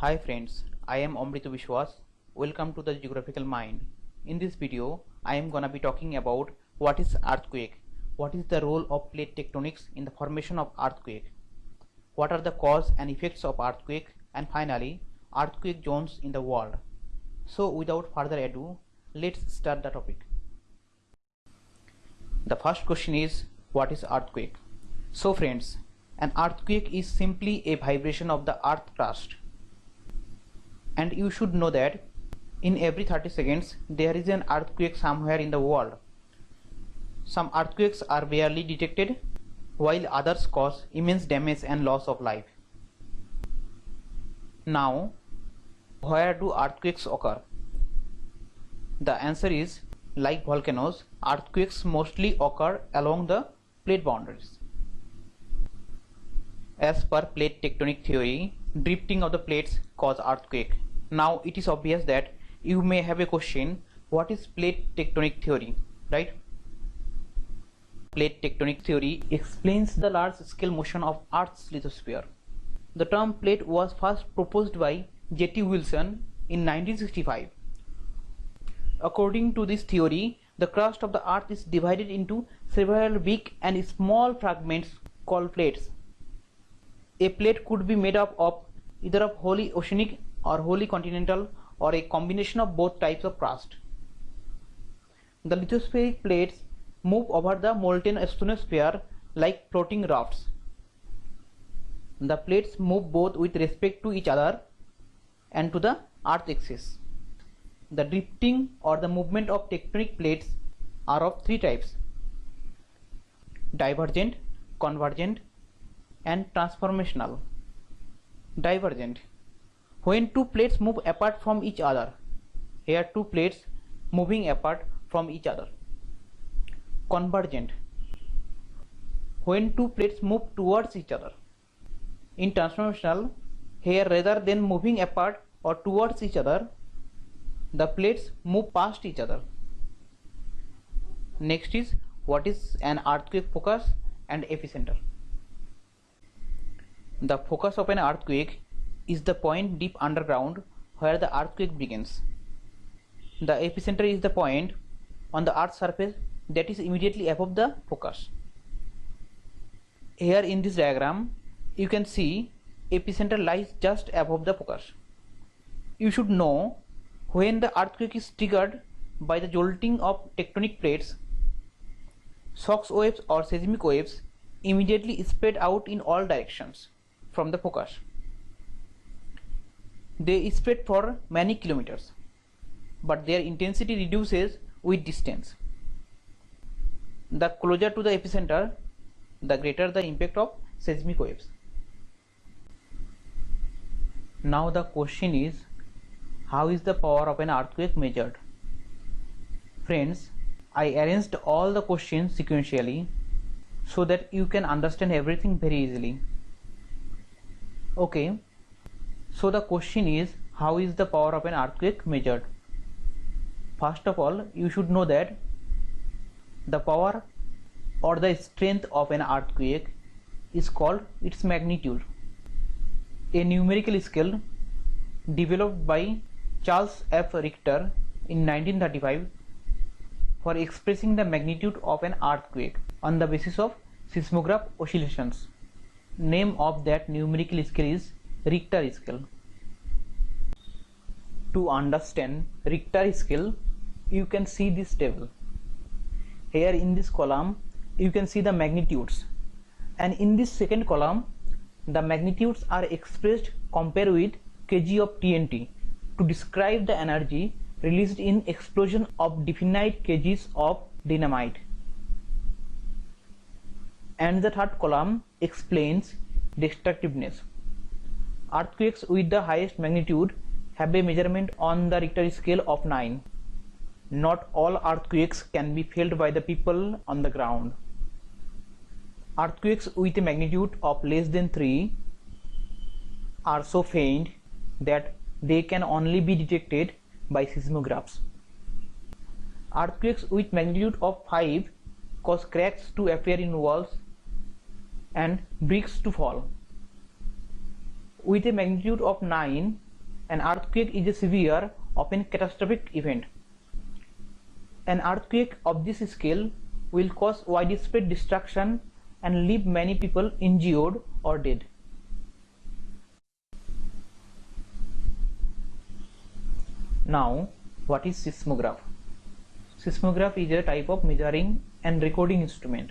Hi friends, I am Amrita Vishwas. Welcome to the Geographical Mind. In this video, I am gonna be talking about what is earthquake, what is the role of plate tectonics in the formation of earthquake, what are the cause and effects of earthquake, and finally, earthquake zones in the world. So without further ado, let's start the topic. The first question is, what is earthquake? So friends, an earthquake is simply a vibration of the earth crust. And you should know that in every 30 seconds there is an earthquake somewhere in the world. Some earthquakes are barely detected while others cause immense damage and loss of life. Now, where do earthquakes occur? The answer is, like volcanoes, earthquakes mostly occur along the plate boundaries. As per plate tectonic theory, drifting of the plates cause earthquake. Now it is obvious that you may have a question, what is plate tectonic theory, right? Plate tectonic theory explains the large scale motion of Earth's lithosphere. The term plate was first proposed by J.T. Wilson in 1965. According to this theory, the crust of the Earth is divided into several big and small fragments called plates. A plate could be made up of either of wholly oceanic or wholly continental or a combination of both types of crust. The lithospheric plates move over the molten asthenosphere like floating rafts. The plates move both with respect to each other and to the earth axis. The drifting or the movement of tectonic plates are of three types: divergent, convergent, and transformational. Divergent: when two plates move apart from each other. Here two plates moving apart from each other. Convergent: when two plates move towards each other. In transformational, here rather than moving apart or towards each other, the plates move past each other. Next is, what is an earthquake focus and epicenter? The focus of an earthquake is the point deep underground where the earthquake begins. The epicenter is the point on the earth's surface that is immediately above the focus. Here in this diagram, you can see epicenter lies just above the focus. You should know, when the earthquake is triggered by the jolting of tectonic plates, shock waves or seismic waves immediately spread out in all directions from the focus. They spread for many kilometers, but their intensity reduces with distance. The closer to the epicenter, the greater the impact of seismic waves. Now the question is, how is the power of an earthquake measured? Friends, I arranged all the questions sequentially so that you can understand everything very easily. Okay, so the question is, how is the power of an earthquake measured? First of all, you should know that the power or the strength of an earthquake is called its magnitude, a numerical scale developed by Charles F. Richter in 1935 for expressing the magnitude of an earthquake on the basis of seismograph oscillations. Name of that numerical scale is Richter scale. To understand Richter scale, you can see this table. Here in this column, you can see the magnitudes, and in this second column, the magnitudes are expressed compared with kg of TNT to describe the energy released in explosion of definite kgs of dynamite. And the third column explains destructiveness. Earthquakes with the highest magnitude have a measurement on the Richter scale of 9. Not all earthquakes can be felt by the people on the ground. Earthquakes with a magnitude of less than 3 are so faint that they can only be detected by seismographs. Earthquakes with magnitude of 5 cause cracks to appear in walls and bricks to fall. With a magnitude of 9, An earthquake is a severe, often catastrophic event. An earthquake of this scale will cause widespread destruction and leave many people injured or dead. Now, what is seismograph? Seismograph is a type of measuring and recording instrument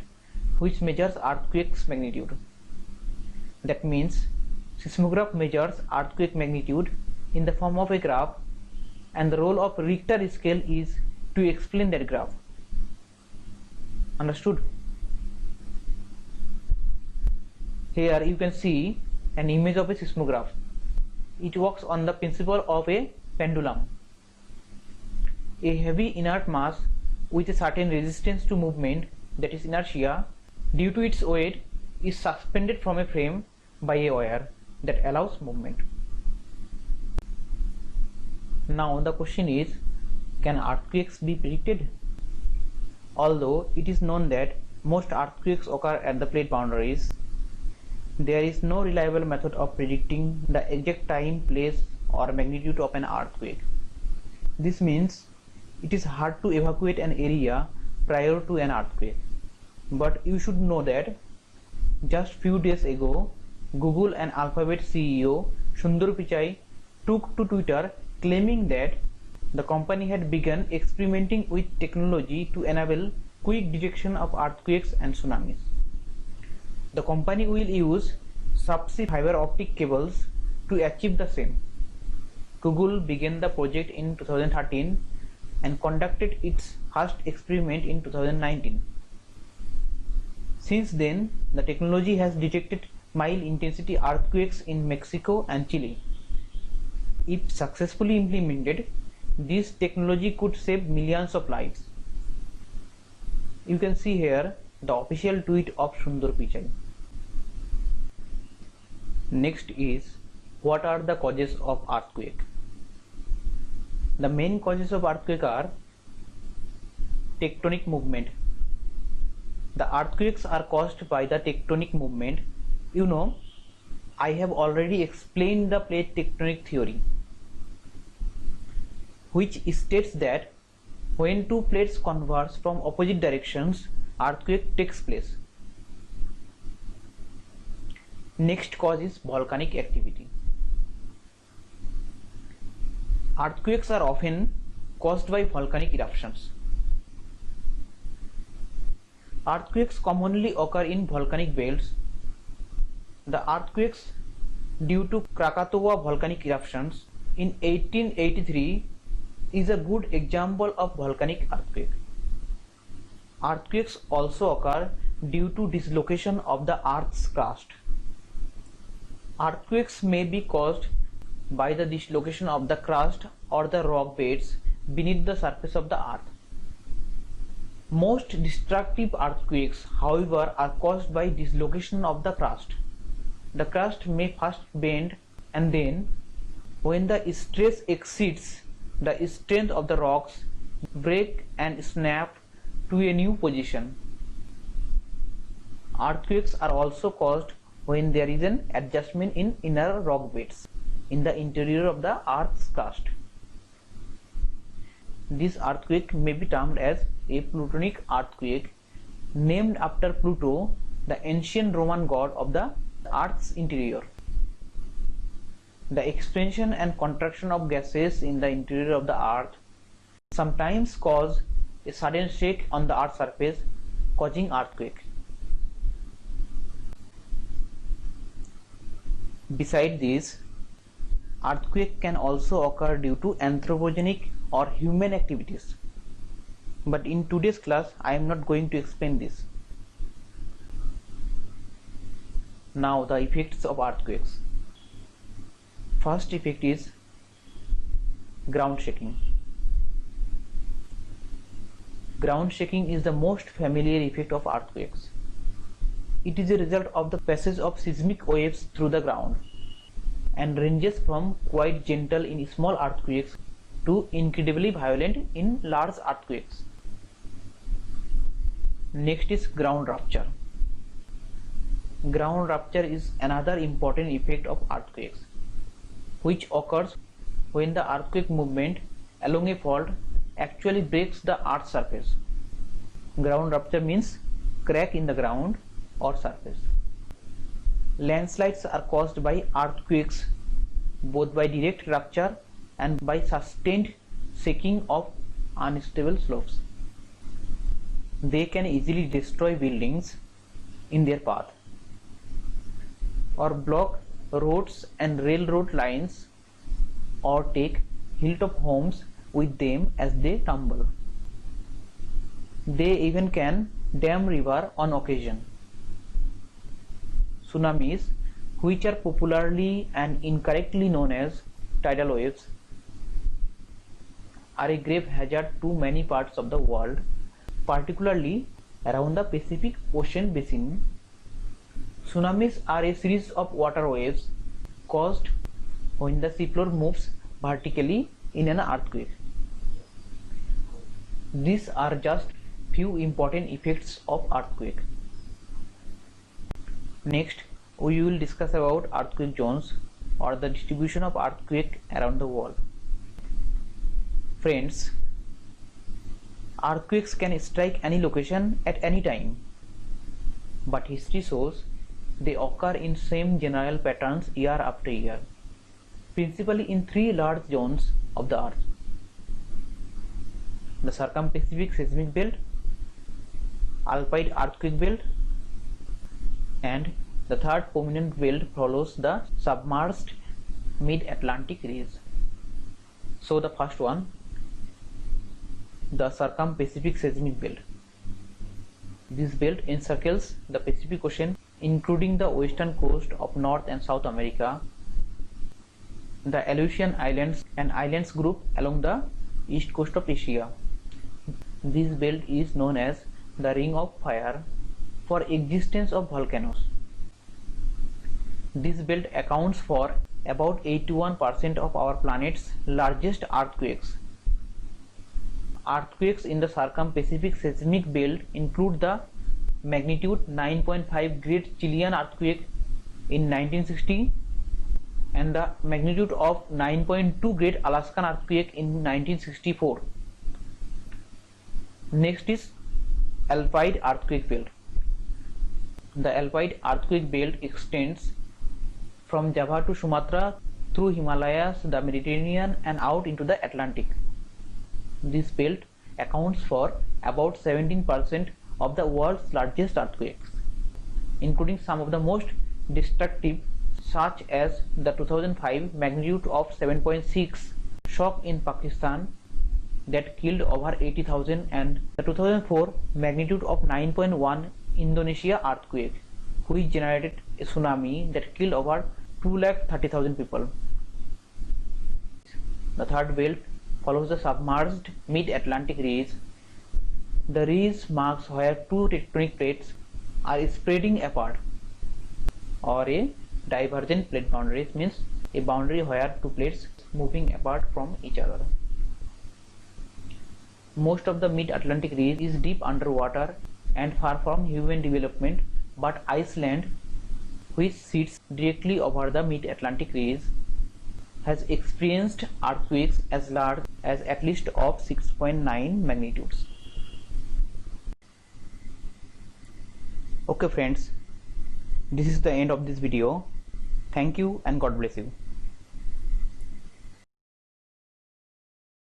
which measures earthquake's magnitude. That means seismograph measures earthquake magnitude in the form of a graph, and the role of Richter scale is to explain that graph. Understood? Here you can see an image of a seismograph. It works on the principle of a pendulum. A heavy inert mass with a certain resistance to movement, that is inertia, due to its weight, is suspended from a frame by a wire that allows movement. Now the question is, can earthquakes be predicted? Although it is known that most earthquakes occur at the plate boundaries, there is no reliable method of predicting the exact time, place, or magnitude of an earthquake. This means it is hard to evacuate an area prior to an earthquake. But you should know that just few days ago, Google and Alphabet CEO Sundar Pichai took to Twitter claiming that the company had begun experimenting with technology to enable quick detection of earthquakes and tsunamis. The company will use subsea fiber optic cables to achieve the same. Google began the project in 2013 and conducted its first experiment in 2019. Since then, the technology has detected mild intensity earthquakes in Mexico and Chile. If successfully implemented, this technology could save millions of lives. You can see here the official tweet of Sundar Pichai. Next is, what are the causes of earthquake? The main causes of earthquake are tectonic movement. The earthquakes are caused by the tectonic movement. You know, I have already explained the plate tectonic theory, which states that when two plates converge from opposite directions, earthquake takes place. Next cause is volcanic activity. Earthquakes are often caused by volcanic eruptions. Earthquakes commonly occur in volcanic belts. The earthquakes due to Krakatoa volcanic eruptions in 1883 is a good example of volcanic earthquake. Earthquakes also occur due to dislocation of the Earth's crust. Earthquakes may be caused by the dislocation of the crust or the rock beds beneath the surface of the earth. Most destructive earthquakes, however, are caused by dislocation of the crust. The crust may first bend, and then, when the stress exceeds the strength of the rocks, break and snap to a new position. Earthquakes are also caused when there is an adjustment in inner rock beds in the interior of the Earth's crust. This earthquake may be termed as a plutonic earthquake, named after Pluto, the ancient Roman god of the Earth's interior. The expansion and contraction of gases in the interior of the Earth sometimes cause a sudden shake on the Earth's surface, causing earthquake. Besides this, earthquake can also occur due to anthropogenic or human activities. But in today's class, I am not going to explain this. Now the effects of earthquakes. First effect is ground shaking. Ground shaking is the most familiar effect of earthquakes. It is a result of the passage of seismic waves through the ground and ranges from quite gentle in small earthquakes to incredibly violent in large earthquakes. Next is ground rupture. Ground rupture is another important effect of earthquakes, which occurs when the earthquake movement along a fault actually breaks the earth's surface. Ground rupture means crack in the ground or surface. Landslides are caused by earthquakes both by direct rupture and by sustained shaking of unstable slopes. They can easily destroy buildings in their path or block roads and railroad lines or take hilltop homes with them as they tumble. They even can dam river on occasion. Tsunamis, which are popularly and incorrectly known as tidal waves, are a grave hazard to many parts of the world, particularly around the Pacific Ocean basin. Tsunamis are a series of water waves caused when the seafloor moves vertically in an earthquake. These are just few important effects of earthquake. Next, we will discuss about earthquake zones or the distribution of earthquake around the world. Friends, earthquakes can strike any location at any time, but history shows they occur in same general patterns year after year, principally in three large zones of the earth: the Circum-Pacific Seismic Belt, Alpide Earthquake Belt, and the third prominent belt follows the submerged mid-Atlantic ridge. So the first one, the Circum-Pacific Seismic Belt. This belt encircles the Pacific Ocean, including the western coast of North and South America, the Aleutian Islands and islands group along the east coast of Asia. This belt is known as the Ring of Fire for existence of volcanoes. This belt accounts for about 81% of our planet's largest earthquakes. Earthquakes in the Circum-Pacific Seismic Belt include the magnitude 9.5 Great Chilean earthquake in 1960 and the magnitude of 9.2 Great Alaskan earthquake in 1964. Next is Alpide Earthquake Belt. The Alpide Earthquake Belt extends from Java to Sumatra through Himalayas, the Mediterranean and out into the Atlantic. This belt accounts for about 17% of the world's largest earthquakes, including some of the most destructive, such as the 2005 magnitude of 7.6 shock in Pakistan that killed over 80,000 and the 2004 magnitude of 9.1 Indonesia earthquake, which generated a tsunami that killed over 230,000 people. The third belt follows the submerged mid-Atlantic ridge. The ridge marks where two tectonic plates are spreading apart, or a divergent plate boundaries means a boundary where two plates moving apart from each other. Most of the mid-Atlantic ridge is deep underwater and far from human development, but Iceland, which sits directly over the mid-Atlantic ridge, has experienced earthquakes as large as at least of 6.9 magnitudes. Okay friends, this is the end of this video. Thank you and God bless you.